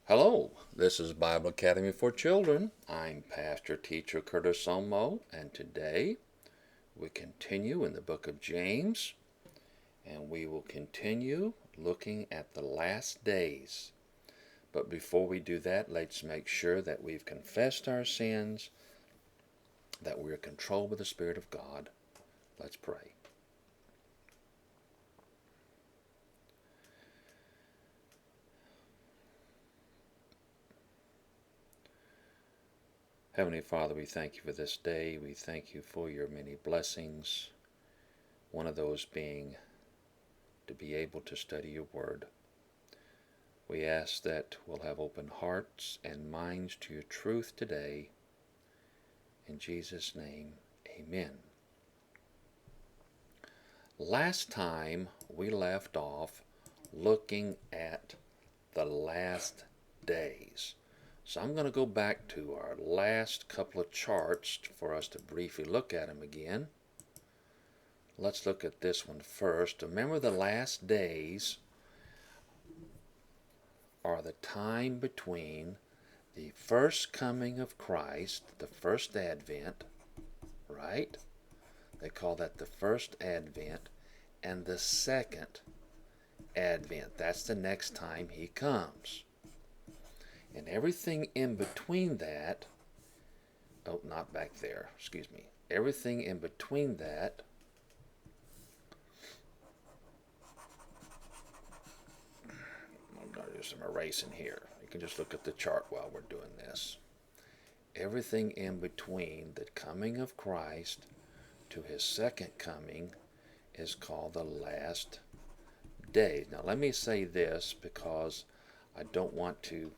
Hello, this is Bible Academy for Children. I'm Pastor Teacher Curtis Somo, and today we continue in the book of James, and we will continue looking at the last days. But before we do that, let's make sure that we've confessed our sins, that we're controlled by the Spirit of God. Let's pray. Heavenly Father, we thank you for this day. We thank you for your many blessings, one of those being to be able to study your word. We ask that we'll have open hearts and minds to your truth today. In Jesus' name, amen. Last time we left off looking at the last days. So I'm going to go back to our last couple of charts for us to briefly look at them again. Let's look at this one first. Remember, the last days are the time between the first coming of Christ, the first advent, right? They call that the first advent, and the second advent. That's the next time he comes. And everything in between that, oh, not back there, excuse me. Everything in between that I'm going to do some erasing here. You can just look at the chart while we're doing this. Everything in between the coming of Christ to his second coming is called the last days. Now let me say this because I don't want to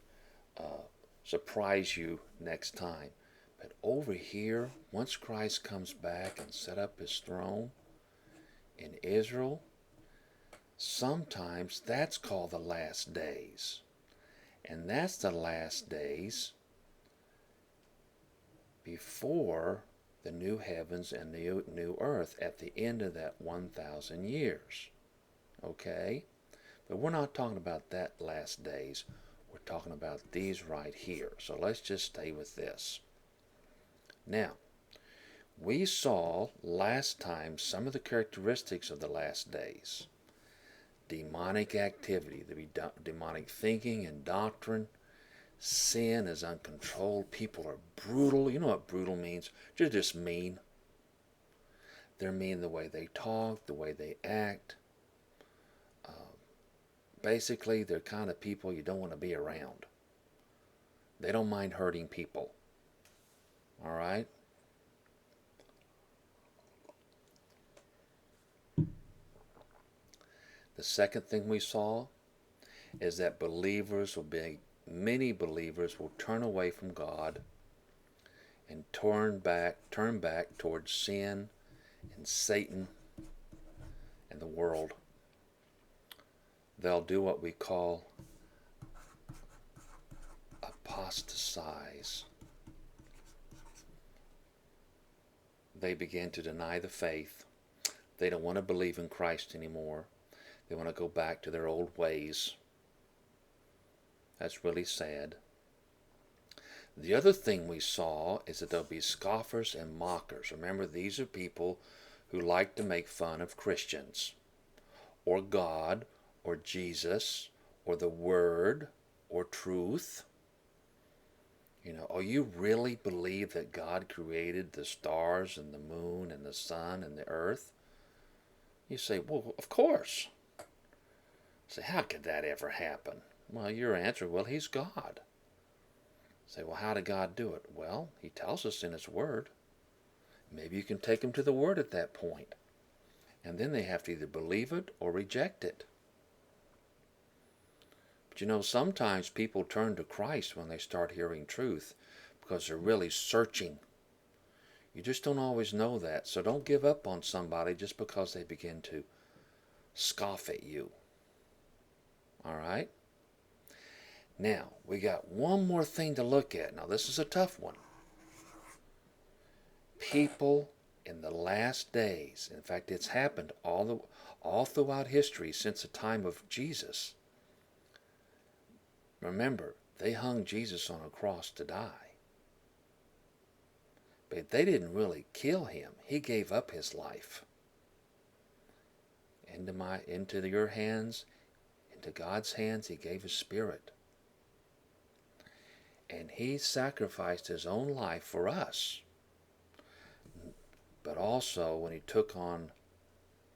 surprise you next time. But over here, once Christ comes back and set up his throne in Israel, sometimes that's called the last days. And that's the last days before the new heavens and the new earth at the end of that 1,000 years. Okay? But we're not talking about that last days. We're talking about these right here. So let's just stay with this. Now, we saw last time some of the characteristics of the last days. Demonic activity, the demonic thinking and doctrine. Sin is uncontrolled. People are brutal. You know what brutal means? They're just mean. They're mean the way they talk, the way they act. Basically, they're kind of people you don't want to be around. They don't mind hurting people. All right? The second thing we saw is that many believers will turn away from God and turn back towards sin and Satan and the world. They'll do what we call apostatize. They begin to deny the faith. They don't want to believe in Christ anymore. They want to go back to their old ways. That's really sad. The other thing we saw is that there'll be scoffers and mockers. Remember, these are people who like to make fun of Christians or God or Jesus or the Word or truth. You know, oh, you really believe that God created the stars and the moon and the sun and the earth? You say, well, of course. Say, how could that ever happen? Well, your answer, well, he's God. Say, well, how did God do it? Well, he tells us in his word. Maybe you can take them to the word at that point. And then they have to either believe it or reject it. But you know, sometimes people turn to Christ when they start hearing truth because they're really searching. You just don't always know that. So don't give up on somebody just because they begin to scoff at you. All right? Now, we got one more thing to look at. Now, this is a tough one. People in the last days, in fact, it's happened all throughout history since the time of Jesus. Remember, they hung Jesus on a cross to die. But they didn't really kill him. He gave up his life. Into your hands, into God's hands, he gave his spirit. And he sacrificed his own life for us. But also, when he took on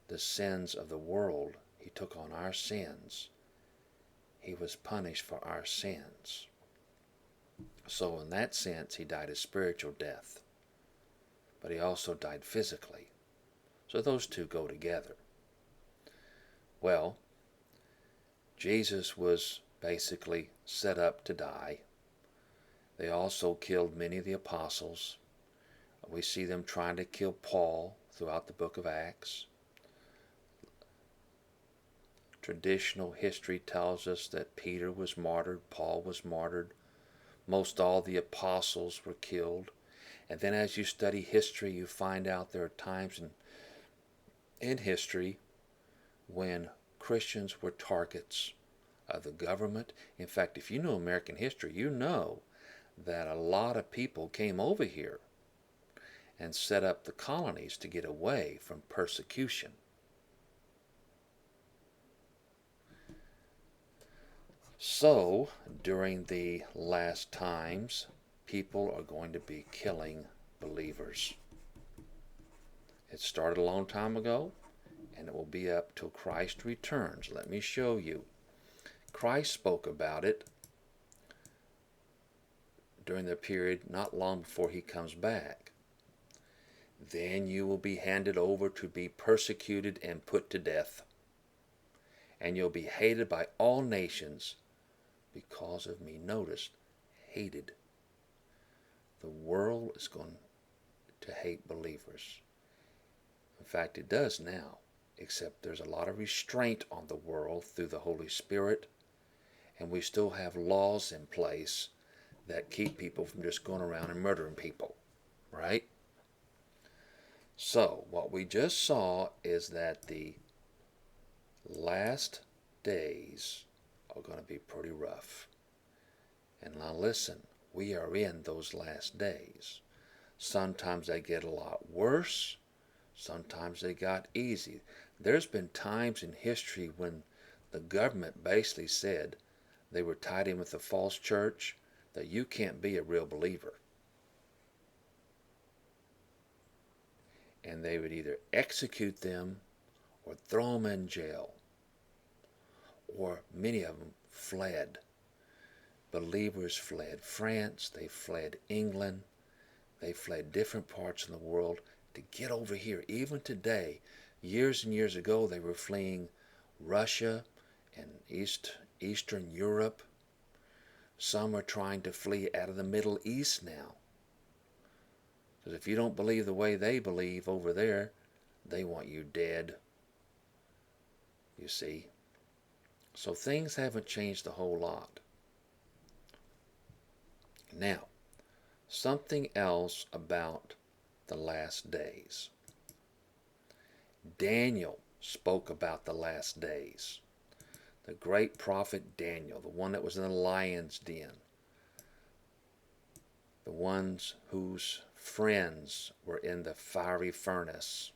the sins of the world, he took on our sins. He was punished for our sins. So in that sense, he died a spiritual death. But he also died physically. So those two go together. Well, Jesus was basically set up to die. They also killed many of the apostles. We see them trying to kill Paul throughout the book of Acts. Traditional history tells us that Peter was martyred, Paul was martyred. Most all the apostles were killed. And then as you study history, you find out there are times in history when Christians were targets of the government. In fact, if you know American history, you know that a lot of people came over here and set up the colonies to get away from persecution. So, during the last times, people are going to be killing believers. It started a long time ago, and it will be up till Christ returns. Let me show you. Christ spoke about it during the period not long before he comes back. Then you will be handed over to be persecuted and put to death. And you'll be hated by all nations because of me. Notice, hated. The world is going to hate believers. In fact, it does now, except there's a lot of restraint on the world through the Holy Spirit, and we still have laws in place that keep people from just going around and murdering people, right? So, what we just saw is that the last days are going to be pretty rough. And now listen, we are in those last days. Sometimes they get a lot worse. Sometimes they got easy. There's been times in history when the government basically said they were tied in with the false church, that you can't be a real believer. And they would either execute them or throw them in jail. Or many of them fled. Believers fled France, they fled England, they fled different parts of the world to get over here. Even today, years and years ago, they were fleeing Russia and Eastern Europe. Some are trying to flee out of the Middle East now. Because if you don't believe the way they believe over there, they want you dead. You see? So things haven't changed a whole lot. Now, something else about the last days. Daniel spoke about the last days. The great prophet Daniel, the one that was in the lion's den. The ones whose friends were in the fiery furnace.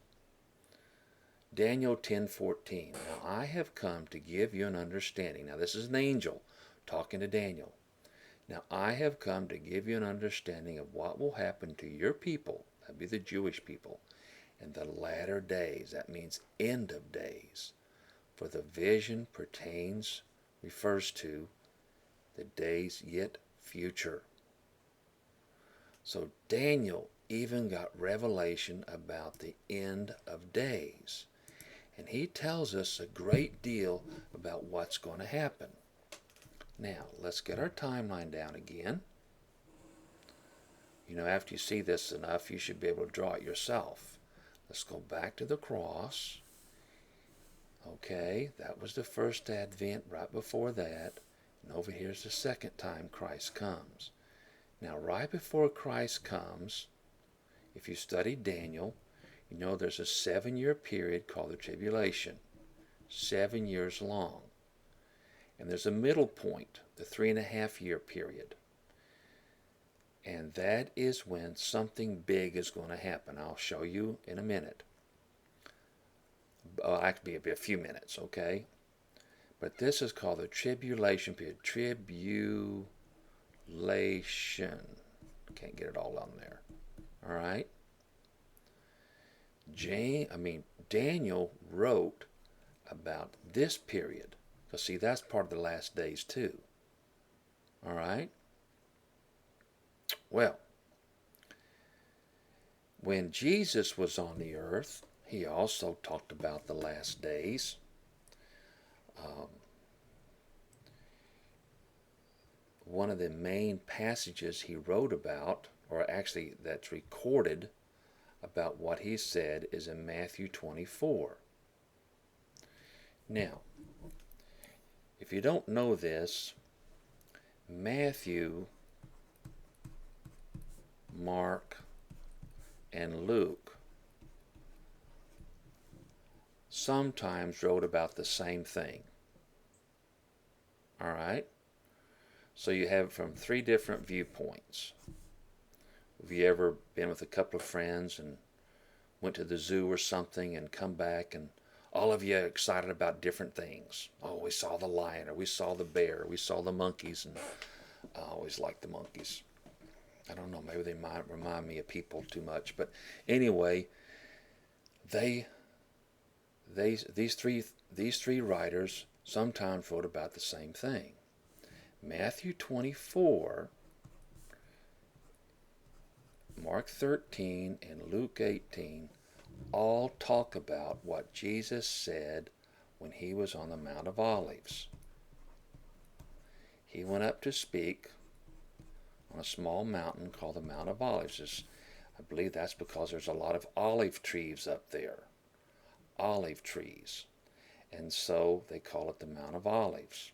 Daniel 10:14. Now I have come to give you an understanding. Now this is an angel talking to Daniel. Now I have come to give you an understanding of what will happen to your people, that'd be the Jewish people, in the latter days. That means end of days. For the vision refers to the days yet future. So Daniel even got revelation about the end of days. And he tells us a great deal about what's going to happen. Now, let's get our timeline down again. You know, after you see this enough, you should be able to draw it yourself. Let's go back to the cross. Okay, that was the first advent, right before that. And over here's the second time Christ comes. Now, right before Christ comes, if you study Daniel, you know there's a 7-year period called the tribulation. 7 years long. And there's a middle point, the 3.5-year period. And that is when something big is going to happen. I'll show you in a minute. Actually, it'll be a few minutes, okay? But this is called the tribulation period. Tribulation. Can't get it all on there. All right? Daniel wrote about this period. Because, see, that's part of the last days, too. All right? Well, when Jesus was on the earth, he also talked about the last days. One of the main passages he wrote about, or actually that's recorded about what he said, is in Matthew 24. Now, if you don't know this, Matthew, Mark, and Luke sometimes wrote about the same thing. All right? So you have it from 3 different viewpoints. Have you ever been with a couple of friends and went to the zoo or something and come back and all of you are excited about different things? Oh, we saw the lion, or we saw the bear, or we saw the monkeys, and I always liked the monkeys. I don't know, maybe they might remind me of people too much, but anyway, these three writers sometimes wrote about the same thing. Matthew 24, Mark 13, and Luke 18 all talk about what Jesus said when he was on the Mount of Olives. He went up to speak on a small mountain called the Mount of Olives. I believe that's because there's a lot of olive trees up there. Olive trees. And so they call it the Mount of Olives.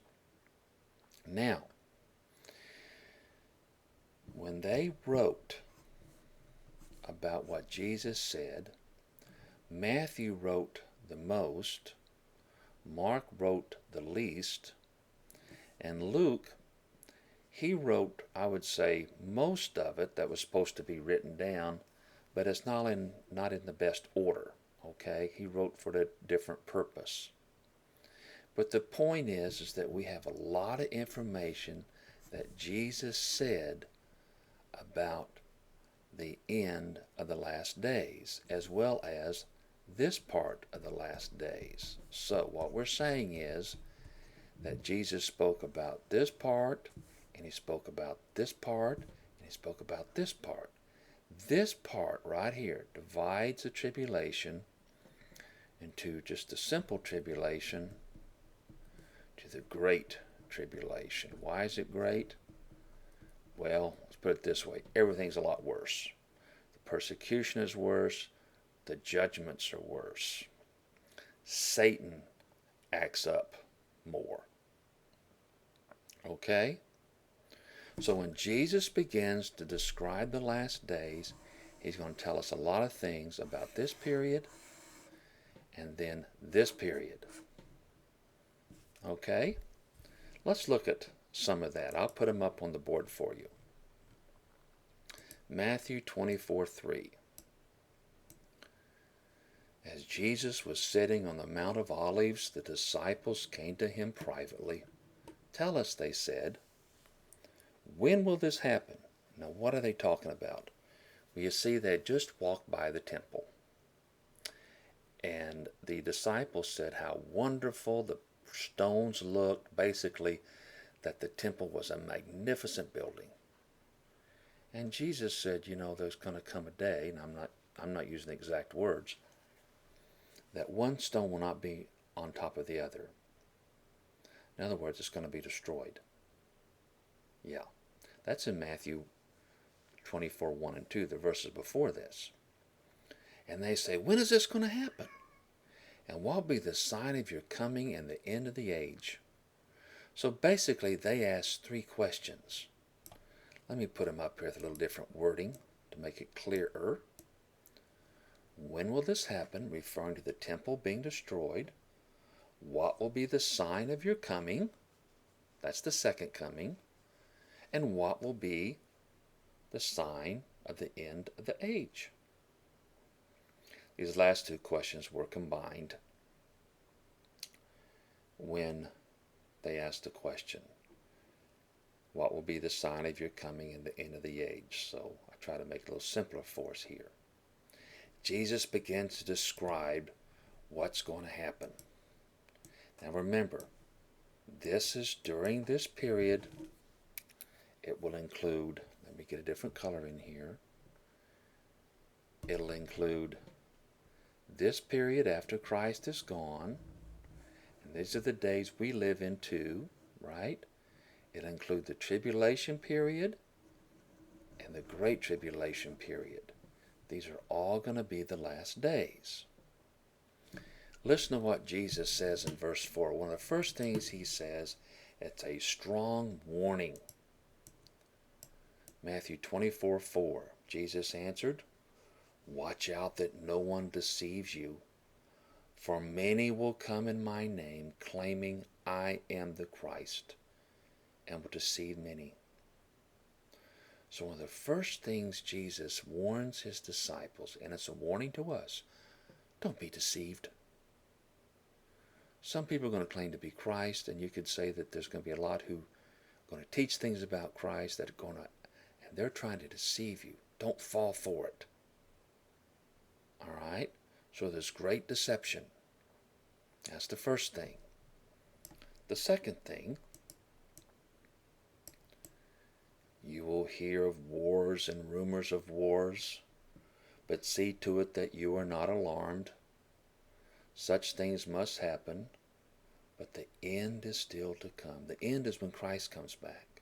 Now, when they wrote about what Jesus said, Matthew wrote the most, Mark wrote the least, and Luke, he wrote, I would say, most of it that was supposed to be written down, but it's not in the best order, okay? He wrote for a different purpose. But the point is that we have a lot of information that Jesus said about the end of the last days, as well as this part of the last days. So what we're saying is that Jesus spoke about this part, and he spoke about this part, and he spoke about this part. This part right here divides the tribulation into just a simple tribulation to the great tribulation. Why is it great? Well, let's put it this way. Everything's a lot worse. The persecution is worse. The judgments are worse. Satan acts up more. Okay? So when Jesus begins to describe the last days, he's going to tell us a lot of things about this period and then this period. Okay? Let's look at some of that. I'll put them up on the board for you. Matthew 24:3. As Jesus was sitting on the Mount of Olives, the disciples came to him privately. Tell us, they said, when will this happen? Now, what are they talking about? Well, you see, they just walked by the temple. And the disciples said how wonderful the stones looked, basically, that the temple was a magnificent building. And Jesus said, there's going to come a day, and I'm not using the exact words, that one stone will not be on top of the other. In other words, it's going to be destroyed. Yeah, that's in Matthew 24:1 and 2, the verses before this. And they say, when is this going to happen? And what will be the sign of your coming and the end of the age? So basically, they asked 3 questions. Let me put them up here with a little different wording to make it clearer. When will this happen? Referring to the temple being destroyed. What will be the sign of your coming? That's the second coming. And what will be the sign of the end of the age? These last two questions were combined when they asked the question, what will be the sign of your coming and the end of the age? So I try to make it a little simpler for us here. Jesus begins to describe what's going to happen. Now remember, this is during this period. It will include, let me get a different color in here. It'll include this period after Christ is gone. And these are the days we live in too, right? It'll include the tribulation period and the great tribulation period. These are all going to be the last days. Listen to what Jesus says in verse 4. One of the first things he says, it's a strong warning. Matthew 24:4. Jesus answered, "Watch out that no one deceives you, for many will come in my name, claiming I am the Christ, and will deceive many." So one of the first things Jesus warns his disciples, and it's a warning to us, don't be deceived. Some people are going to claim to be Christ, and you could say that there's going to be a lot who are going to teach things about Christ that are going to, and they're trying to deceive you. Don't fall for it. All right? So there's great deception. That's the first thing. The second thing, you will hear of wars and rumors of wars, but see to it that you are not alarmed. Such things must happen, but the end is still to come. The end is when Christ comes back.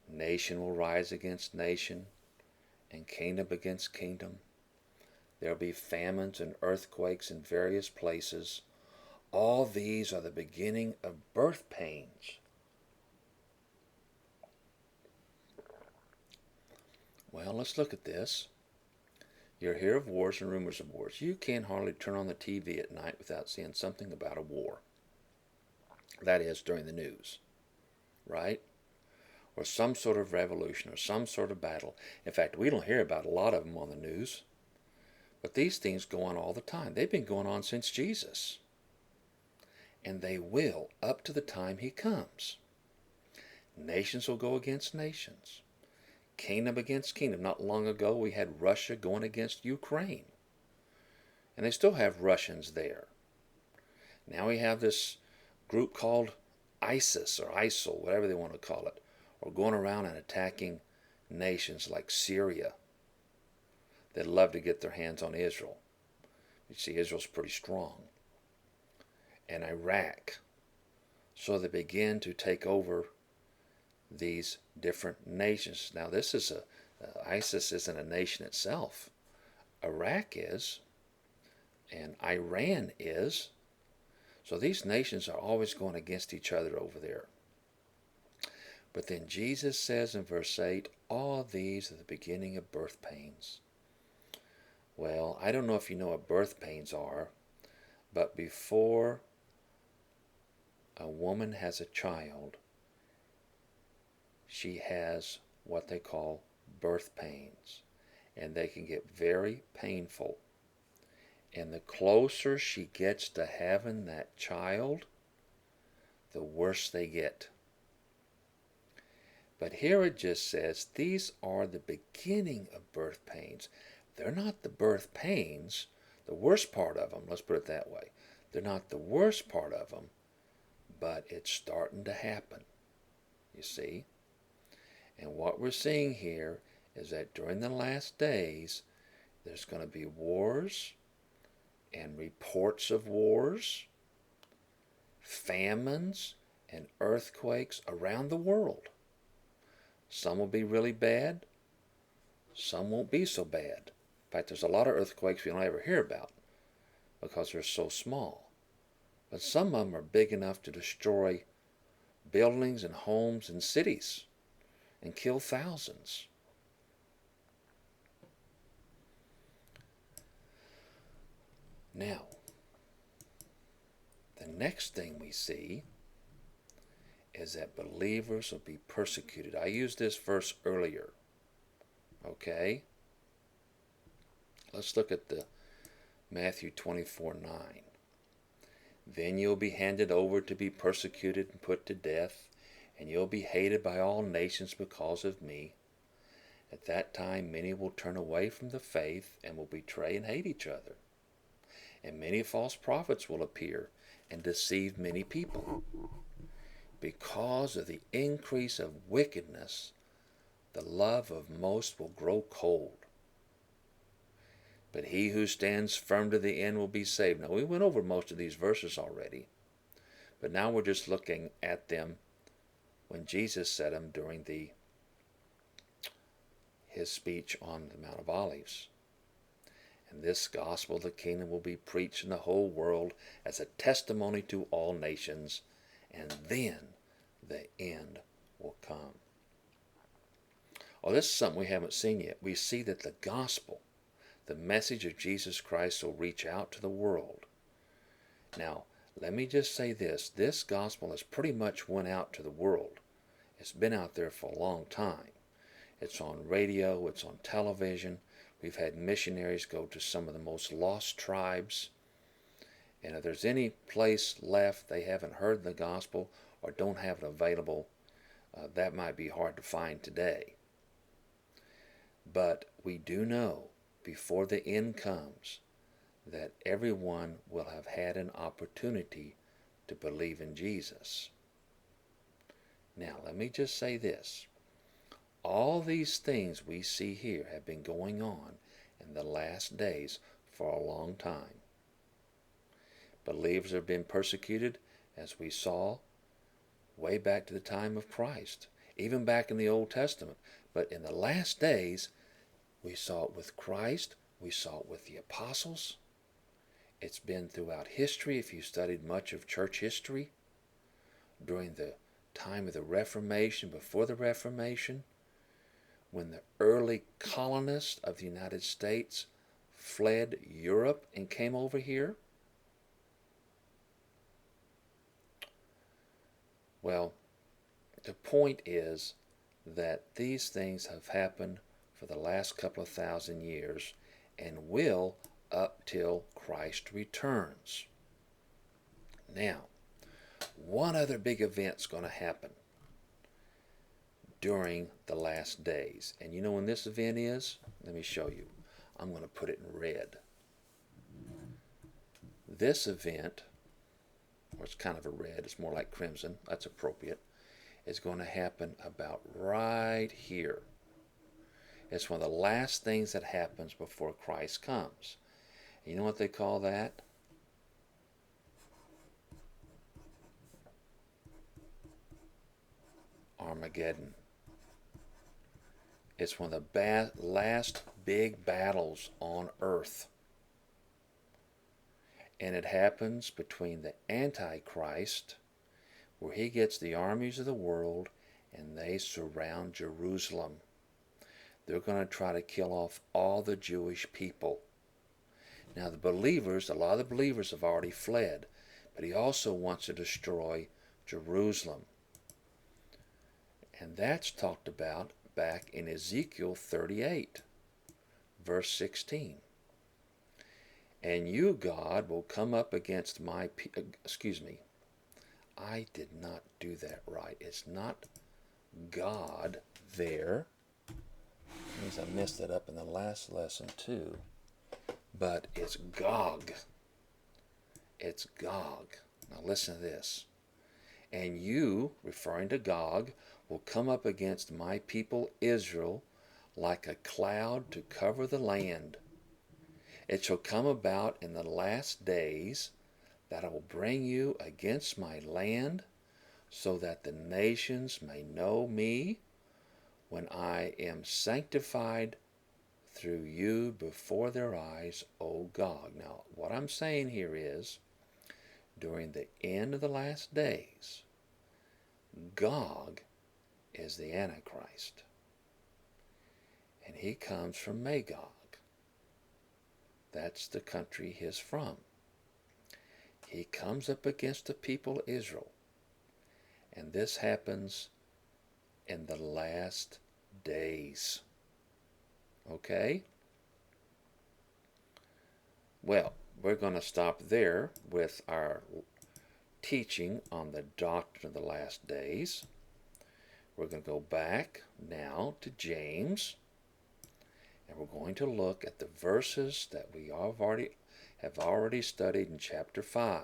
Nation will rise against nation, and kingdom against kingdom. There will be famines and earthquakes in various places. All these are the beginning of birth pains. Well, let's look at this. You'll hear of wars and rumors of wars. You can't hardly turn on the TV at night without seeing something about a war. That is, during the news, right? Or some sort of revolution or some sort of battle. In fact, we don't hear about a lot of them on the news. But these things go on all the time. They've been going on since Jesus. And they will up to the time he comes. Nations will go against nations. Kingdom against kingdom. Not long ago we had Russia going against Ukraine. And they still have Russians there. Now we have this group called ISIS or ISIL, whatever they want to call it, or going around and attacking nations like Syria that love to get their hands on Israel. You see, Israel's pretty strong. And Iraq. So they begin to take over these different nations. Now this is ISIS isn't a nation itself. Iraq is, and Iran is. So these nations are always going against each other over there. But then Jesus says in verse 8, all these are the beginning of birth pains. Well, I don't know if you know what birth pains are, but before a woman has a child, she has what they call birth pains, and they can get very painful. And the closer she gets to having that child, the worse they get. But here it just says these are the beginning of birth pains. They're not the birth pains, the worst part of them, let's put it that way. They're not the worst part of them, but it's starting to happen, you see. And what we're seeing here is that during the last days, there's going to be wars and reports of wars, famines and earthquakes around the world. Some will be really bad, some won't be so bad. In fact, there's a lot of earthquakes we don't ever hear about because they're so small. But some of them are big enough to destroy buildings and homes and cities and kill thousands. Now, the next thing we see is that believers will be persecuted. I used this verse earlier. Okay? Let's look at the Matthew 24:9. Then you'll be handed over to be persecuted and put to death, and you'll be hated by all nations because of me. At that time many will turn away from the faith and will betray and hate each other. And many false prophets will appear and deceive many people. Because of the increase of wickedness, the love of most will grow cold. But he who stands firm to the end will be saved. Now, we went over most of these verses already, but now we're just looking at them when Jesus said them during his speech on the Mount of Olives. And this gospel of the kingdom will be preached in the whole world as a testimony to all nations, and then the end will come. Oh, this is something we haven't seen yet. We see that the gospel, the message of Jesus Christ, will reach out to the world. Now, let me just say this. This gospel has pretty much went out to the world. It's been out there for a long time. It's on radio, it's on television. We've had missionaries go to some of the most lost tribes. And if there's any place left they haven't heard the gospel or don't have it available, that might be hard to find today. But we do know before the end comes that everyone will have had an opportunity to believe in Jesus. Now, let me just say this. All these things we see here have been going on in the last days for a long time. Believers have been persecuted, as we saw, way back to the time of Christ, even back in the Old Testament. But in the last days, we saw it with Christ, we saw it with the apostles. It's been throughout history, if you studied much of church history, during the time of the Reformation, before the Reformation, when the early colonists of the United States fled Europe and came over here. Well, the point is that these things have happened for the last couple of thousand years and will up till Christ returns. Now, one other big event's going to happen during the last days. And you know when this event is? Let me show you. I'm going to put it in red. This event, or it's kind of a red, it's more like crimson, that's appropriate, is going to happen about right here. It's one of the last things that happens before Christ comes. And you know what they call that? Armageddon. It's one of the last big battles on earth. And it happens between the Antichrist, where he gets the armies of the world, and they surround Jerusalem. They're going to try to kill off all the Jewish people. Now the believers, a lot of the believers have already fled, but he also wants to destroy Jerusalem. And that's talked about back in Ezekiel 38, verse 16. And you, God, will come up against my I did not do that right. It's not God there. That means I messed it up in the last lesson too. But it's Gog. It's Gog. Now listen to this. And you, referring to Gog, will come up against my people Israel like a cloud to cover the land. It shall come about in the last days that I will bring you against my land, so that the nations may know me, when I am sanctified through you before their eyes, O Gog. Now, what I'm saying here is, during the end of the last days, Gog is the Antichrist. And he comes from Magog. That's the country he's from. He comes up against the people of Israel. And this happens in the last days. Okay? Well, we're going to stop there with our teaching on the doctrine of the last days. We're going to go back now to James, and we're going to look at the verses that we have already studied in chapter 5.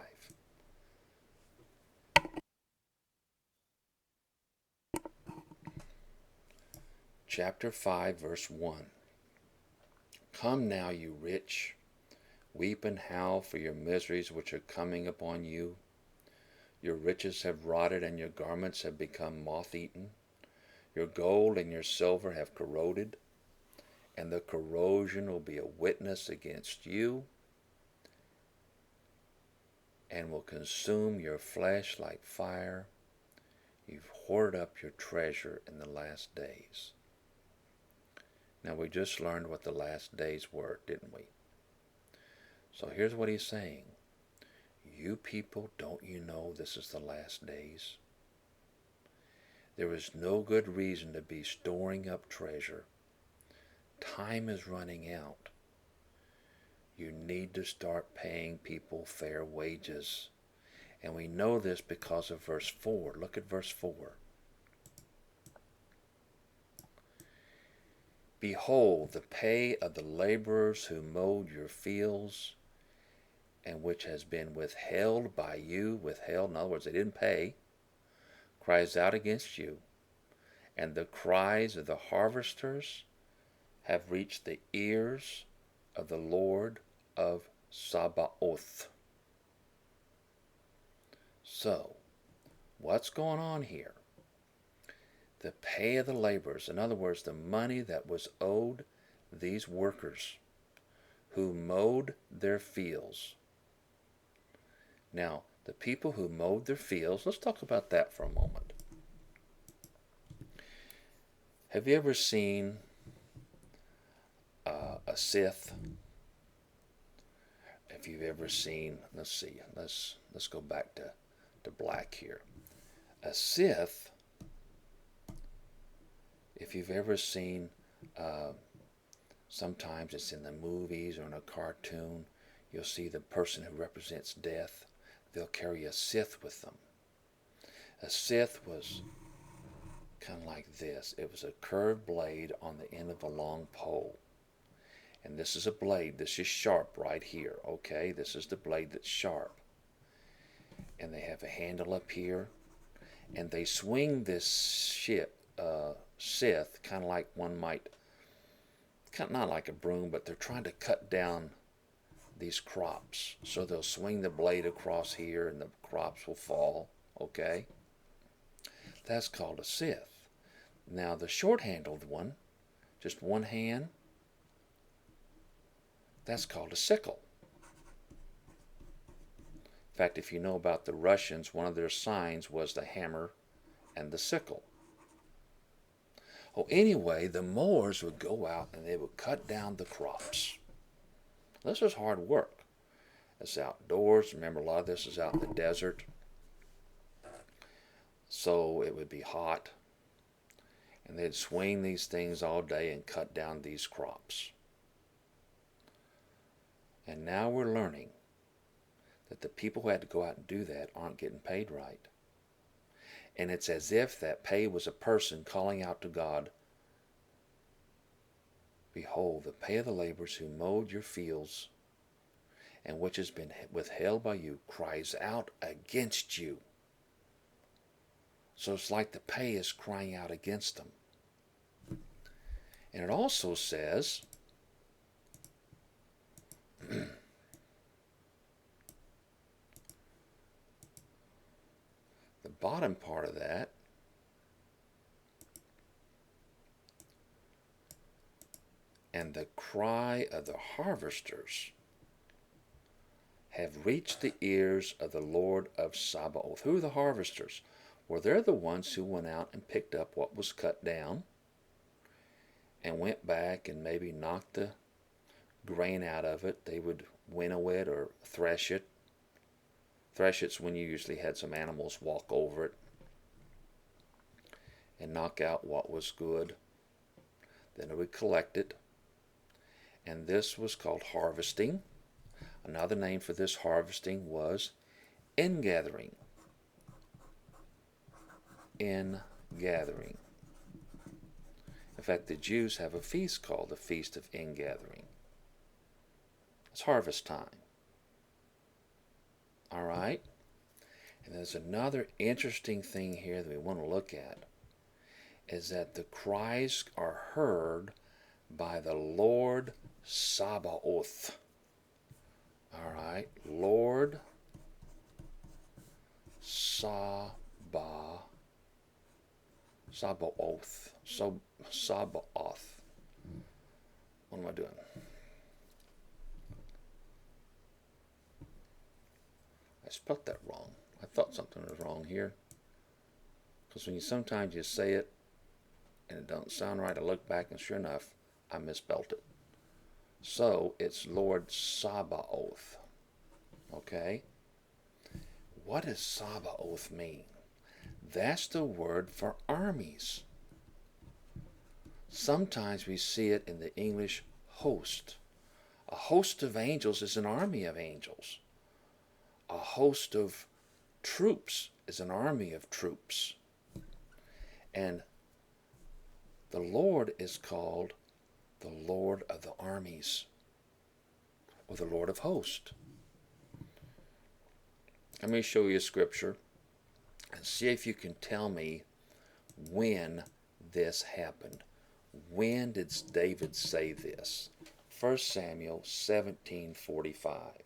Chapter 5, verse 1. Come now, you rich, weep and howl for your miseries which are coming upon you. Your riches have rotted, and your garments have become moth-eaten. Your gold and your silver have corroded, and the corrosion will be a witness against you, and will consume your flesh like fire. You've hoarded up your treasure in the last days. Now, we just learned what the last days were, didn't we? So here's what he's saying. You people, don't you know this is the last days? There is no good reason to be storing up treasure. Time is running out. You need to start paying people fair wages. And we know this because of verse 4. Look at verse 4. Behold, the pay of the laborers who mowed your fields, and which has been withheld by you, withheld, in other words, they didn't pay, cries out against you. And the cries of the harvesters have reached the ears of the Lord of Sabaoth. So, what's going on here? The pay of the laborers, in other words, the money that was owed these workers who mowed their fields. Now, the people who mowed their fields, let's talk about that for a moment. Have you ever seen a scythe? If you've ever seen, let's go back to black here. A scythe, if you've ever seen, sometimes it's in the movies or in a cartoon, you'll see the person who represents death. They'll carry a scythe with them. A scythe was kind of like this. It was a curved blade on the end of a long pole. And this is a blade. This is sharp right here. Okay, this is the blade that's sharp. And they have a handle up here. And they swing this scythe kind of like one might, not like a broom, but they're trying to cut down these crops. So they'll swing the blade across here and the crops will fall. Okay? That's called a scythe. Now the short-handled one, just one hand, that's called a sickle. In fact, if you know about the Russians, one of their signs was the hammer and the sickle. Oh, anyway, the mowers would go out and they would cut down the crops. This is hard work. It's outdoors. Remember, a lot of this is out in the desert. So it would be hot. And they'd swing these things all day and cut down these crops. And now we're learning that the people who had to go out and do that aren't getting paid right. And it's as if that pay was a person calling out to God, behold, the pay of the laborers who mowed your fields and which has been withheld by you cries out against you. So it's like the pay is crying out against them. And it also says, the bottom part of that, and the cry of the harvesters have reached the ears of the Lord of Sabaoth. Who are the harvesters? Well, they're the ones who went out and picked up what was cut down and went back and maybe knocked the grain out of it. They would winnow it or thresh it. Thresh it's when you usually had some animals walk over it. and knock out what was good. Then they would collect it, and this was called harvesting. Another name for this harvesting was ingathering. Ingathering. In fact, the Jews have a feast called the Feast of Ingathering. It's harvest time. All right? And there's another interesting thing here that we want to look at, is that the cries are heard by the Lord Sabaoth. All right? Lord Sabaoth. Sabaoth. What am I doing? I spelled that wrong. I thought something was wrong here. Because when sometimes you say it and it don't sound right, I look back and sure enough, I misspelled it. So it's Lord Sabaoth. Okay? What does Sabaoth mean? That's the word for armies. Sometimes we see it in the English host. A host of angels is an army of angels. A host of troops is an army of troops. And the Lord is called the Lord of the armies, or the Lord of hosts. Let me show you a scripture and see if you can tell me when this happened. When did David say this? 1 Samuel 17:45.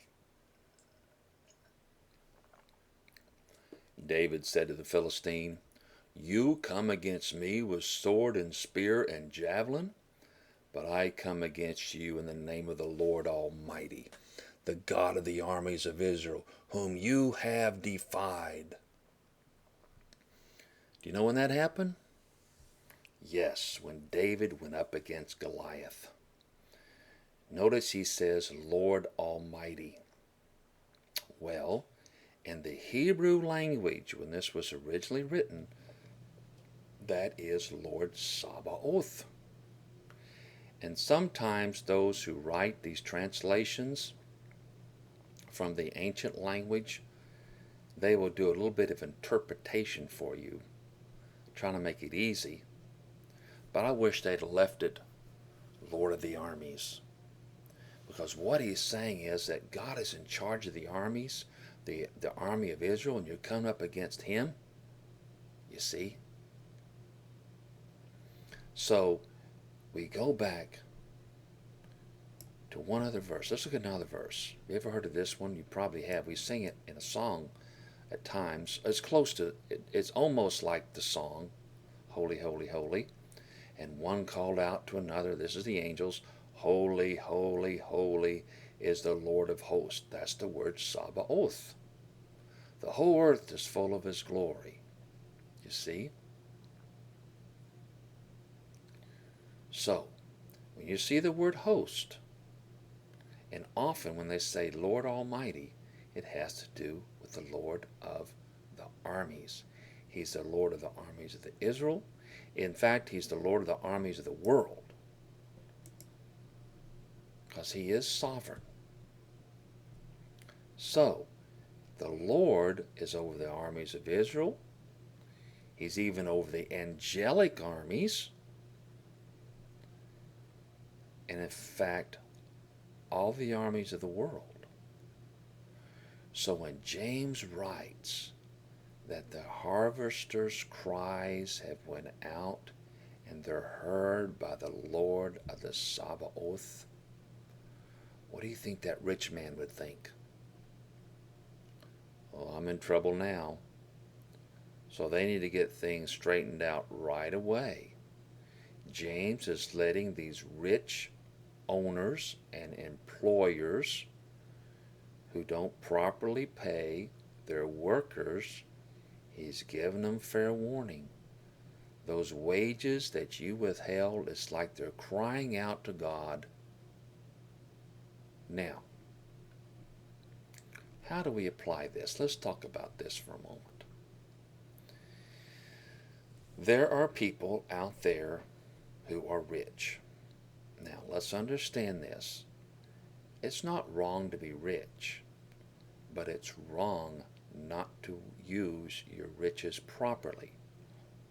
David said to the Philistine, "You come against me with sword and spear and javelin, but I come against you in the name of the Lord Almighty, the God of the armies of Israel, whom you have defied." Do you know when that happened? Yes, when David went up against Goliath. Notice he says, Lord Almighty. Well, in the Hebrew language, when this was originally written, that is Lord Sabaoth. And sometimes those who write these translations from the ancient language, they will do a little bit of interpretation for you, trying to make it easy. But I wish they'd left it Lord of the armies. Because what he's saying is that God is in charge of the armies, the army of Israel, and you're coming up against him. You see? So we go back to one other verse. Let's look at another verse. You ever heard of this one? You probably have. We sing it in a song at times. It's close to, it's almost like the song, Holy, Holy, Holy. And one called out to another, this is the angels, Holy, Holy, Holy is the Lord of hosts. That's the word Sabaoth. The whole earth is full of his glory. You see? So, when you see the word host, and often when they say Lord Almighty, it has to do with the Lord of the armies. He's the Lord of the armies of Israel. In fact, he's the Lord of the armies of the world. Because he is sovereign. So, the Lord is over the armies of Israel. He's even over the angelic armies. And in fact, all the armies of the world. So when James writes that the harvester's cries have went out and they're heard by the Lord of the Sabaoth, what do you think that rich man would think? Well, I'm in trouble now. So they need to get things straightened out right away. James is letting these rich owners and employers who don't properly pay their workers, he's giving them fair warning. Those wages that you withheld, it's like they're crying out to God. Now, how do we apply this? Let's talk about this for a moment. There are people out there who are rich. Now, let's understand this. It's not wrong to be rich, but it's wrong not to use your riches properly,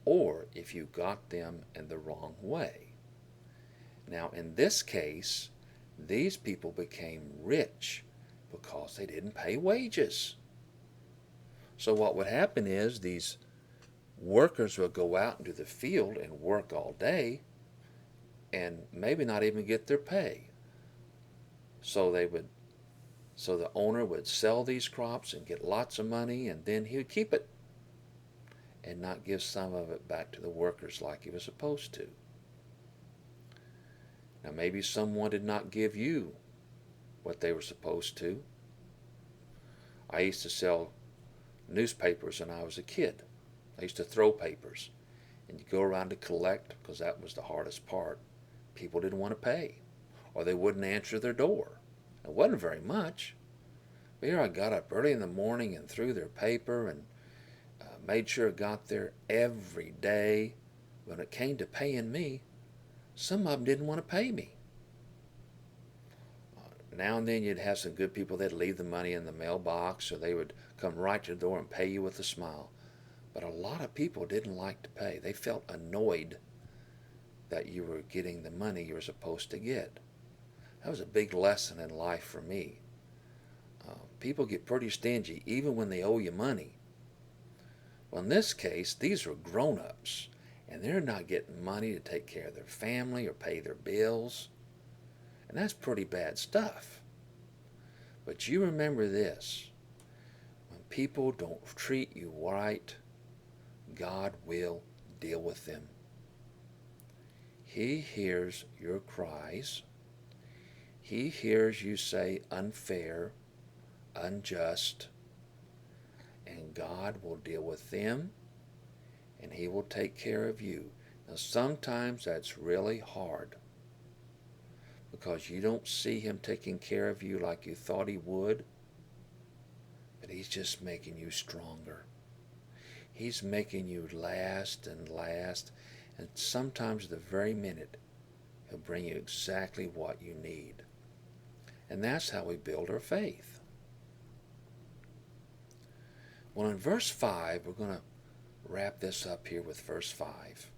or if you got them in the wrong way. Now, in this case, these people became rich because they didn't pay wages. So what would happen is these workers would go out into the field and work all day and maybe not even get their pay. So the owner would sell these crops and get lots of money, and then he would keep it and not give some of it back to the workers like he was supposed to. Now maybe someone did not give you what they were supposed to. I used to sell newspapers when I was a kid. I used to throw papers, and you go around to collect because that was the hardest part. People didn't want to pay, or they wouldn't answer their door. It wasn't very much. But here I got up early in the morning and threw their paper and made sure it got there every day. When it came to paying me, some of them didn't want to pay me. Now and then you'd have some good people that'd leave the money in the mailbox, or they would come right to the door and pay you with a smile. But a lot of people didn't like to pay. They felt annoyed that you were getting the money you were supposed to get. That was a big lesson in life for me. People get pretty stingy even when they owe you money. Well, in this case, these are grown-ups, and they're not getting money to take care of their family or pay their bills. And that's pretty bad stuff. But you remember this. When people don't treat you right, God will deal with them. He hears your cries. He hears you say unfair, unjust, and God will deal with them, and He will take care of you. Now sometimes that's really hard because you don't see Him taking care of you like you thought He would, but He's just making you stronger. He's making you last and last, and sometimes the very minute He'll bring you exactly what you need. And that's how we build our faith. Well, in verse 5, we're going to wrap this up here with verse 5.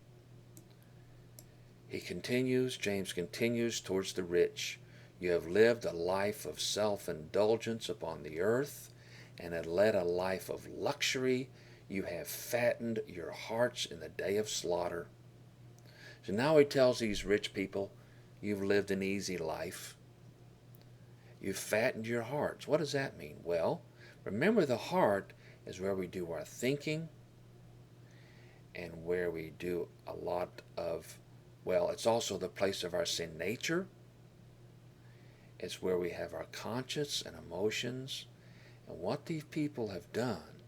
James continues towards the rich. You have lived a life of self-indulgence upon the earth, and have led a life of luxury. You have fattened your hearts in the day of slaughter. So now he tells these rich people, you've lived an easy life. You've fattened your hearts. What does that mean? Well, remember the heart is where we do our thinking and where we do a lot of, well, it's also the place of our sin nature. It's where we have our conscience and emotions. And what these people have done,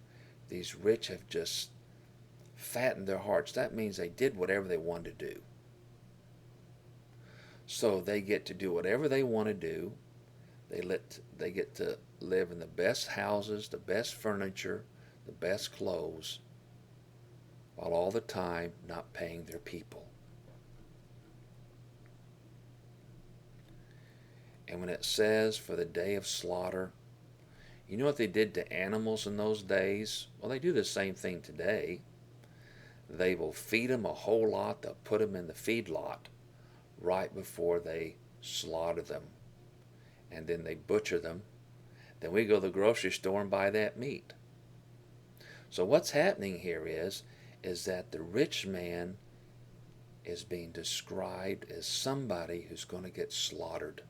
these rich have just fattened their hearts. That means they did whatever they wanted to do. So they get to do whatever they want to do. They get to live in the best houses, the best furniture, the best clothes, while all the time not paying their people. And when it says for the day of slaughter, you know what they did to animals in those days? Well, they do the same thing today. They will feed them a whole lot. They'll put them in the feedlot right before they slaughter them. And then they butcher them. Then we go to the grocery store and buy that meat. So what's happening here is that the rich man is being described as somebody who's going to get slaughtered,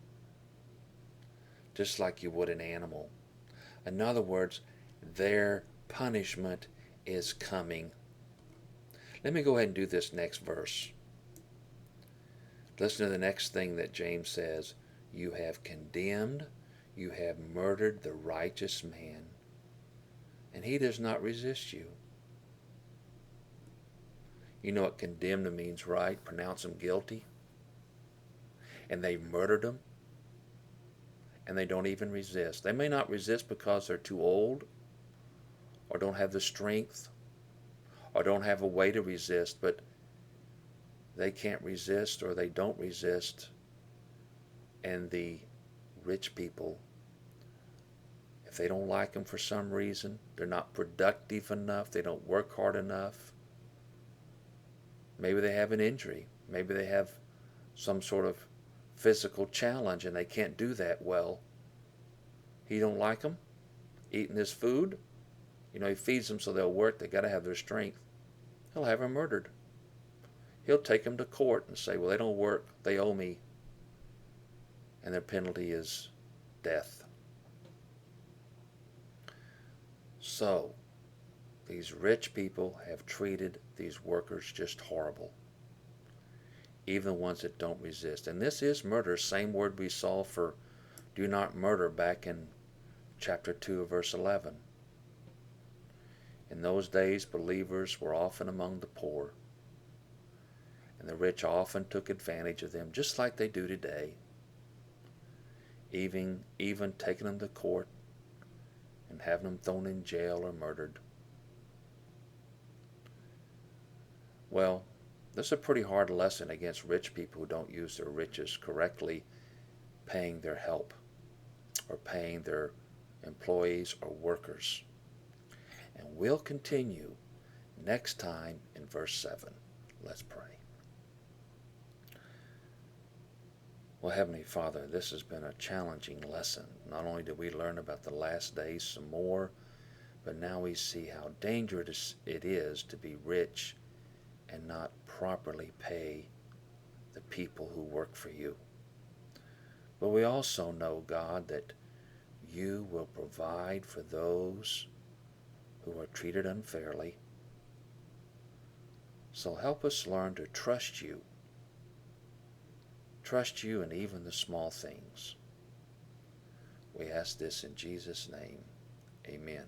just like you would an animal. In other words, their punishment is coming. Let me go ahead and do this next verse. Listen to the next thing that James says. You have condemned, you have murdered the righteous man, and he does not resist you. You know what condemned means, right? Pronounce him guilty. And they murdered him, and they don't even resist. They may not resist because they're too old, or don't have the strength, or don't have a way to resist, but they can't resist or they don't resist, and the rich people, if they don't like them for some reason, they're not productive enough, they don't work hard enough, maybe they have an injury, maybe they have some sort of physical challenge and they can't do that well. He don't like them eating his food. He feeds them so they'll work. They got to have their strength. He'll have them murdered. He'll take them to court and say, well, they don't work. They owe me. And their penalty is death. So, these rich people have treated these workers just horrible. Even the ones that don't resist. And this is murder, same word we saw for do not murder back in chapter 2 of verse 11. In those days, believers were often among the poor, and the rich often took advantage of them, just like they do today, even taking them to court and having them thrown in jail or murdered. Well, this is a pretty hard lesson against rich people who don't use their riches correctly, paying their help or paying their employees or workers. And we'll continue next time in verse 7. Let's pray. Well, Heavenly Father, this has been a challenging lesson. Not only did we learn about the last days some more, but now we see how dangerous it is to be rich and not properly pay the people who work for you. But we also know, God, that you will provide for those who are treated unfairly. So help us learn to trust you. Trust you in even the small things. We ask this in Jesus' name. Amen.